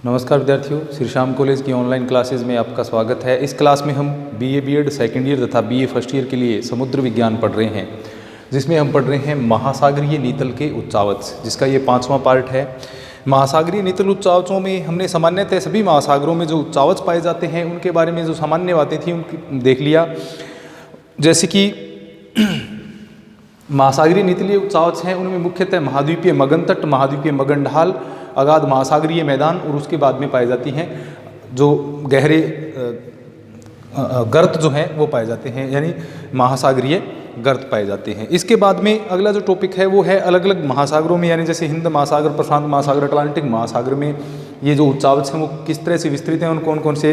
नमस्कार विद्यार्थियों, श्री श्याम कॉलेज की ऑनलाइन क्लासेस में आपका स्वागत है। इस क्लास में हम बीए बीएड सेकेंड ईयर तथा बीए फर्स्ट ईयर के लिए समुद्र विज्ञान पढ़ रहे हैं, जिसमें हम पढ़ रहे हैं महासागरीय नीतल के उच्चावच, जिसका ये 5वां पार्ट है। महासागरीय नीतल उच्चावचों में हमने सामान्यतः सभी महासागरों में जो उच्चावच पाए जाते हैं उनके बारे में जो सामान्य बातें थी उनकी देख लिया। जैसे कि महासागरीय नीतलीय उच्चावच हैं, उनमें मुख्यतः महाद्वीपीय मगन तट, महाद्वीपीय मगन ढाल, अगाध महासागरीय मैदान और उसके बाद में पाई जाती हैं जो गहरे गर्त जो हैं वो पाए जाते हैं, यानी महासागरीय गर्त पाए जाते हैं। इसके बाद में अगला जो टॉपिक है वो है अलग अलग महासागरों में, यानी जैसे हिंद महासागर, प्रशांत महासागर, अटलांटिक महासागर में ये जो उच्चावच हैं वो किस तरह से विस्तृत हैं, उन कौन कौन से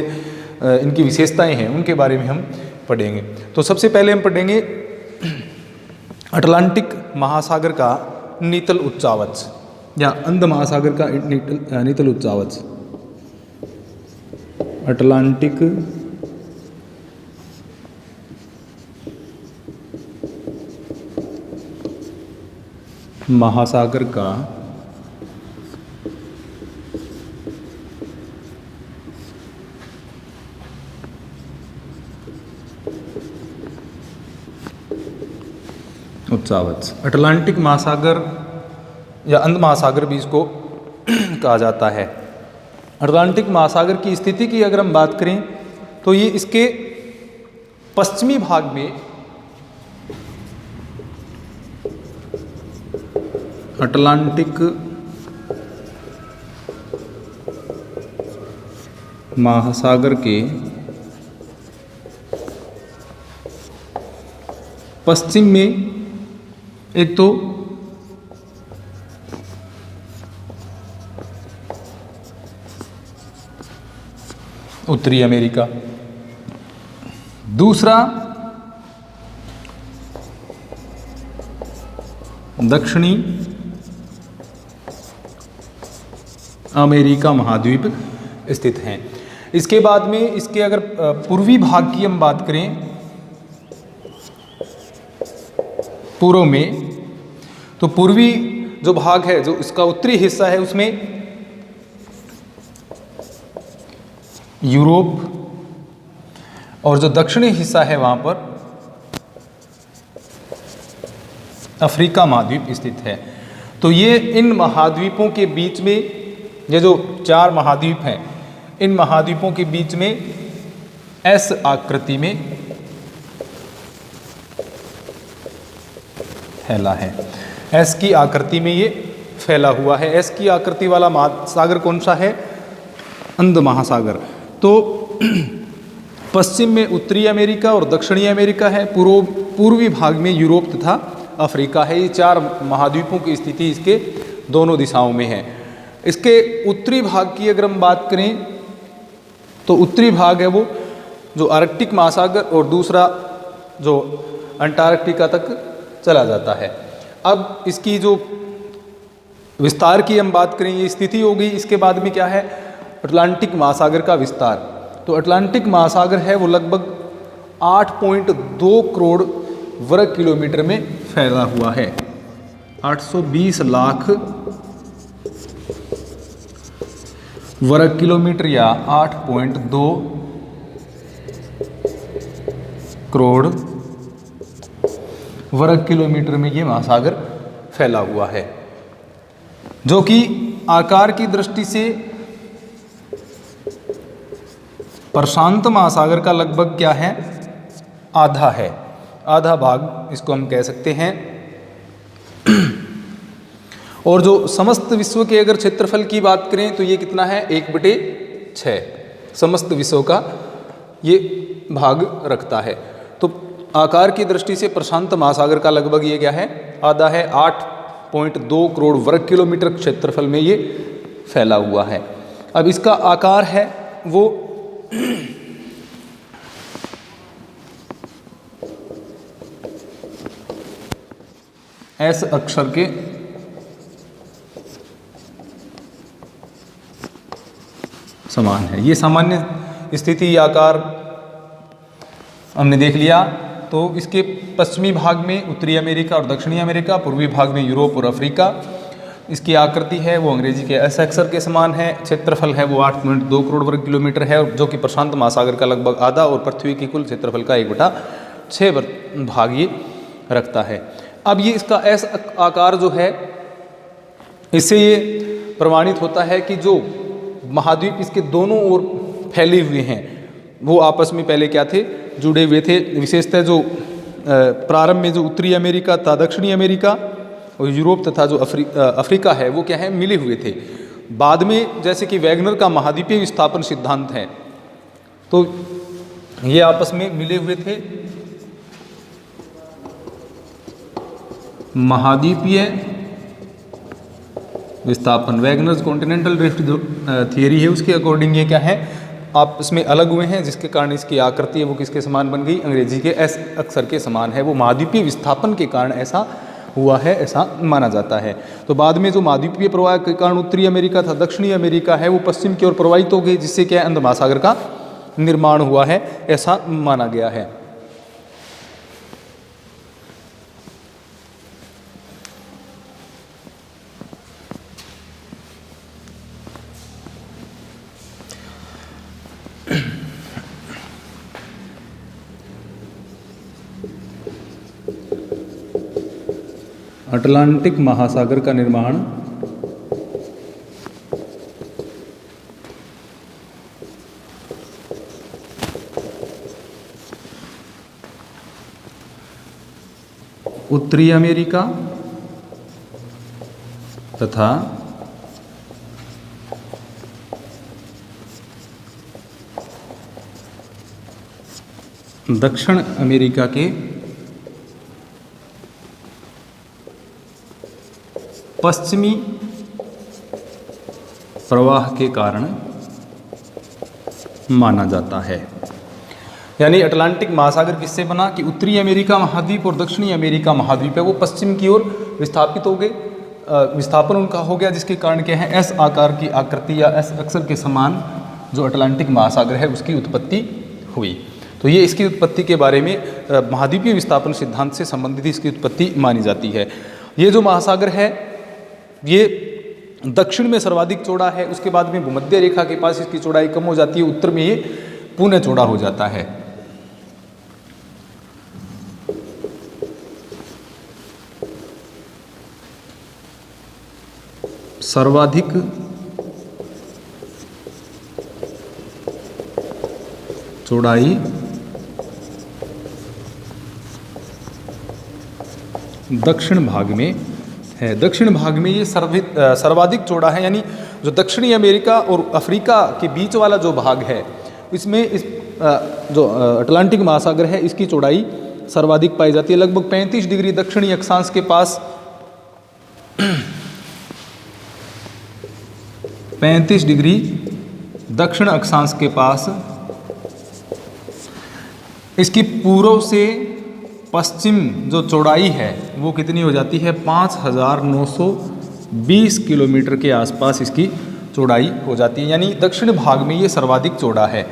इनकी विशेषताएँ हैं उनके बारे में हम पढ़ेंगे। तो सबसे पहले हम पढ़ेंगे अटलांटिक महासागर का नीतल उच्चावच या अंध महासागर का नीतल उच्चावच। अटलांटिक महासागर का उच्चावच। अटलांटिक महासागर या अंध महासागर भी इसको कहा जाता है। अटलांटिक महासागर की स्थिति की अगर हम बात करें तो ये इसके पश्चिमी भाग में अटलांटिक महासागर के पश्चिम में एक तो उत्तरी अमेरिका, दूसरा दक्षिणी अमेरिका महाद्वीप स्थित हैं। इसके बाद में इसके अगर पूर्वी भाग की हम बात करें, पूर्व में, तो पूर्वी जो भाग है, जो इसका उत्तरी हिस्सा है, उसमें यूरोप, और जो दक्षिणी हिस्सा है वहां पर अफ्रीका महाद्वीप स्थित है। तो ये इन महाद्वीपों के बीच में, ये जो 4 महाद्वीप हैं, इन महाद्वीपों के बीच में एस आकृति में फैला है। एस की आकृति में ये फैला हुआ है। एस की आकृति वाला महासागर कौन सा है? अंध महासागर। तो पश्चिम में उत्तरी अमेरिका और दक्षिणी अमेरिका है, पूर्वी भाग में यूरोप तथा अफ्रीका है। ये 4 महाद्वीपों की स्थिति इसके दोनों दिशाओं में है। इसके उत्तरी भाग की अगर हम बात करें तो उत्तरी भाग है वो जो आर्कटिक महासागर और दूसरा जो अंटार्कटिका तक चला जाता है। अब इसकी जो विस्तार की हम बात करें, ये स्थिति हो गई। इसके बाद में क्या है? अटलांटिक महासागर का विस्तार। तो अटलांटिक महासागर है वो लगभग 8.2 करोड़ वर्ग किलोमीटर में फैला हुआ है। 820 लाख वर्ग किलोमीटर या 8.2 करोड़ वर्ग किलोमीटर में ये महासागर फैला हुआ है, जो कि आकार की दृष्टि से प्रशांत महासागर का लगभग क्या है? आधा है, आधा भाग इसको हम कह सकते हैं। और जो समस्त विश्व के अगर क्षेत्रफल की बात करें तो ये कितना है? 1/6 समस्त विश्व का ये भाग रखता है। तो आकार की दृष्टि से प्रशांत महासागर का लगभग ये क्या है? आधा है। 8.2 करोड़ वर्ग किलोमीटर क्षेत्रफल में ये फैला हुआ है। अब इसका आकार है वो एस अक्षर के समान है। ये सामान्य स्थिति आकार हमने देख लिया। तो इसके पश्चिमी भाग में उत्तरी अमेरिका और दक्षिणी अमेरिका, पूर्वी भाग में यूरोप और अफ्रीका, इसकी आकृति है वो अंग्रेजी के एस अक्षर के समान है। क्षेत्रफल है वो 8.2 करोड़ वर्ग किलोमीटर है, जो कि प्रशांत महासागर का लगभग आधा और पृथ्वी की कुल क्षेत्रफल का 1/6 भाग ये रखता है। अब ये इसका एस आकार जो है, इससे ये प्रमाणित होता है कि जो महाद्वीप इसके दोनों ओर फैले हुए हैं वो आपस में पहले क्या थे, जुड़े हुए थे। विशेषतः जो प्रारंभ में जो उत्तरी अमेरिका था, दक्षिणी अमेरिका और यूरोप तथा जो अफ्रीका है वो क्या है, मिले हुए थे। बाद में जैसे कि वैगनर का महाद्वीपीय विस्थापन सिद्धांत है, तो ये आपस में मिले हुए थे। महाद्वीपीय विस्थापन, वैगनर्स कॉन्टिनेंटल ड्रिफ्ट जो थियरी है उसके अकॉर्डिंग ये क्या है, आपस में अलग हुए हैं, जिसके कारण इसकी आकृति है वो किसके समान बन गई, अंग्रेजी के एस अक्षर के समान है। वो महाद्वीपीय विस्थापन के कारण ऐसा हुआ है, ऐसा माना जाता है। तो बाद में जो महाद्वीपीय प्रवाह के कारण उत्तरी अमेरिका था, दक्षिणी अमेरिका है वो पश्चिम की ओर प्रवाहित हो गई, जिससे क्या अंध महासागर का निर्माण हुआ है, ऐसा माना गया है। अटलांटिक महासागर का निर्माण उत्तरी अमेरिका तथा दक्षिण अमेरिका के पश्चिमी प्रवाह के कारण माना जाता है। यानी अटलांटिक महासागर किससे बना कि उत्तरी अमेरिका महाद्वीप और दक्षिणी अमेरिका महाद्वीप है वो पश्चिम की ओर विस्थापित हो गए, विस्थापन उनका हो गया, जिसके कारण क्या है, एस आकार की आकृति या एस अक्षर के समान जो अटलांटिक महासागर है उसकी उत्पत्ति हुई। तो ये इसकी उत्पत्ति के बारे में महाद्वीपीय विस्थापन सिद्धांत से संबंधित इसकी उत्पत्ति मानी जाती है। ये जो महासागर है ये दक्षिण में सर्वाधिक चौड़ा है, उसके बाद में भूमध्य रेखा के पास इसकी चौड़ाई कम हो जाती है, उत्तर में ये पुनः चौड़ा हो जाता है। सर्वाधिक चौड़ाई दक्षिण भाग में है। दक्षिण भाग में ये सर्वाधिक चौड़ा है, यानी जो दक्षिणी अमेरिका और अफ्रीका के बीच वाला जो भाग है इसमें इस जो अटलांटिक महासागर है इसकी चौड़ाई सर्वाधिक पाई जाती है। लगभग 35 डिग्री दक्षिणी अक्षांश के पास 35 डिग्री दक्षिण अक्षांश के पास इसकी पूर्व से पश्चिम जो चौड़ाई है वो कितनी हो जाती है, 5920 किलोमीटर के आसपास इसकी चौड़ाई हो जाती है। यानी दक्षिण भाग में ये सर्वाधिक चौड़ा है।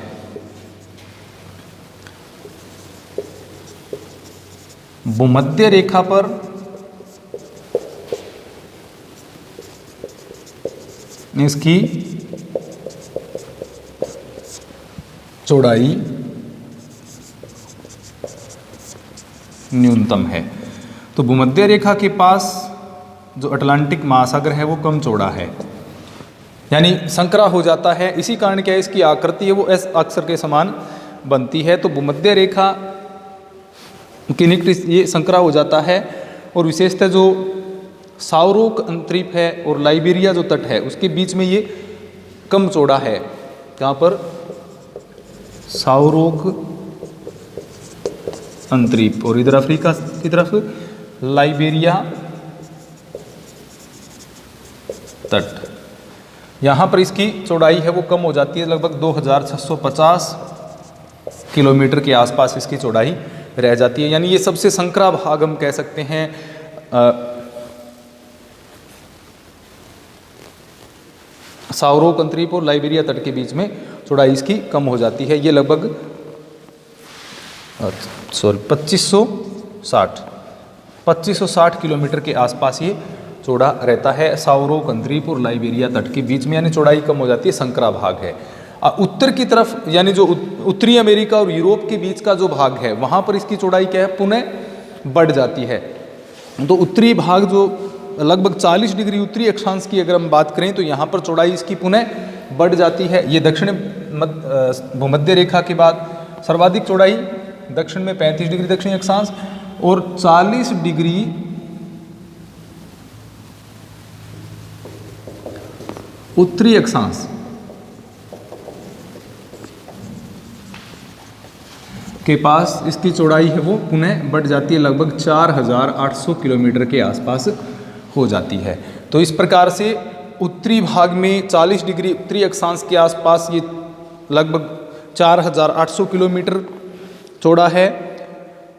भूमध्य रेखा पर इसकी चौड़ाई न्यूनतम है। तो भूमध्य रेखा के पास जो अटलांटिक महासागर है वो कम चौड़ा है, यानी संकरा हो जाता है। इसी कारण क्या है, इसकी आकृति है वो एस अक्षर के समान बनती है। तो भूमध्य रेखा के निकट ये संकरा हो जाता है। और विशेषतः जो साउरोक अंतरीप है और लाइबेरिया जो तट है उसके बीच में ये कम चौड़ा है। यहाँ पर साउरोक अंतरीप और इधर अफ्रीका की तरफ लाइबेरिया तट, यहाँ पर इसकी चौड़ाई है वो कम हो जाती है, लगभग 2650 किलोमीटर के आसपास इसकी चौड़ाई रह जाती है। यानी ये सबसे संकरा भाग हम कह सकते हैं साउरोक अंतरीप और लाइबेरिया तट के बीच में चौड़ाई इसकी कम हो जाती है। ये लगभग 2560 किलोमीटर के आसपास ये चौड़ा रहता है। साउरो, कंद्रीप और लाइबेरिया तट के बीच में यानी चौड़ाई कम हो जाती है, संकरा भाग है। उत्तर की तरफ यानी जो उत्तरी अमेरिका और यूरोप के बीच का जो भाग है वहाँ पर इसकी चौड़ाई क्या है, पुनः बढ़ जाती है। तो उत्तरी भाग जो लगभग 40 डिग्री उत्तरी अक्षांश की अगर हम बात करें तो यहाँ पर चौड़ाई इसकी पुनः बढ़ जाती है। ये दक्षिण भूमध्य रेखा के बाद सर्वाधिक चौड़ाई दक्षिण में 35 डिग्री दक्षिणी अक्षांश और 40 डिग्री उत्तरी अक्षांश के पास इसकी चौड़ाई है वो पुनः बढ़ जाती है, लगभग 4800 किलोमीटर के आसपास हो जाती है। तो इस प्रकार से उत्तरी भाग में 40 डिग्री उत्तरी अक्षांश के आसपास ये लगभग 4800 किलोमीटर चौड़ा है।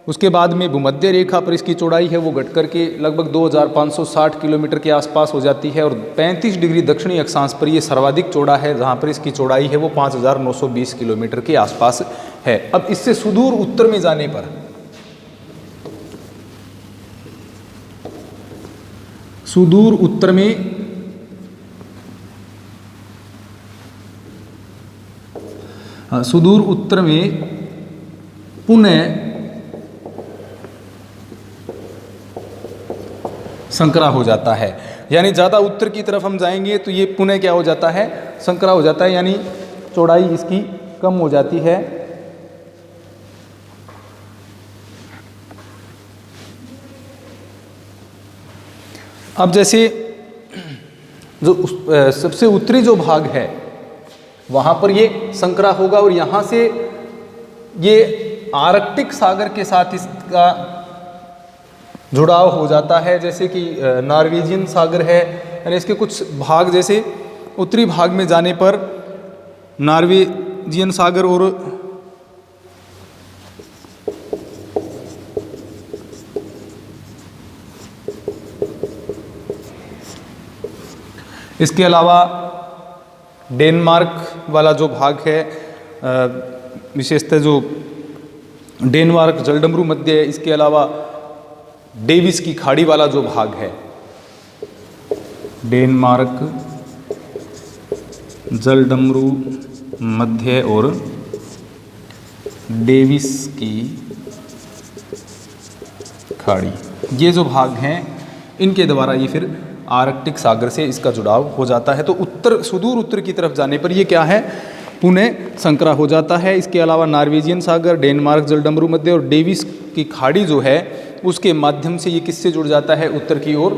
उसके बाद में भूमध्य रेखा पर इसकी चौड़ाई है वो घट करके लगभग 2560 किलोमीटर के आसपास हो जाती है और 35 डिग्री दक्षिणी अक्षांश पर ये सर्वाधिक चौड़ा है, जहाँ पर इसकी चौड़ाई है वो 5920 किलोमीटर के आसपास है। अब इससे सुदूर उत्तर में जाने पर सुदूर उत्तर में सुदूर उत्तर में पुनः संकरा हो जाता है। यानी ज़्यादा उत्तर की तरफ हम जाएंगे तो ये पुनः क्या हो जाता है, संकरा हो जाता है, यानी चौड़ाई इसकी कम हो जाती है। अब जैसे जो सबसे उत्तरी जो भाग है वहाँ पर ये संकरा होगा और यहाँ से ये आर्कटिक सागर के साथ इसका जुड़ाव हो जाता है, जैसे कि नॉर्वेजियन सागर है। यानी इसके कुछ भाग जैसे उत्तरी भाग में जाने पर नॉर्वेजियन सागर और इसके अलावा डेनमार्क वाला जो भाग है, विशेषतः जो डेनमार्क जलडमरू मध्य है, इसके अलावा डेविस की खाड़ी वाला जो भाग है, डेनमार्क जलडमरू मध्य और डेविस की खाड़ी, ये जो भाग हैं इनके द्वारा ये फिर आर्कटिक सागर से इसका जुड़ाव हो जाता है। तो उत्तर सुदूर उत्तर की तरफ जाने पर ये क्या है, पुनः संकरा हो जाता है। इसके अलावा नॉर्वेजियन सागर, डेनमार्क जलडमरू मध्य और डेविस की खाड़ी जो है उसके माध्यम से ये किससे जुड़ जाता है, उत्तर की ओर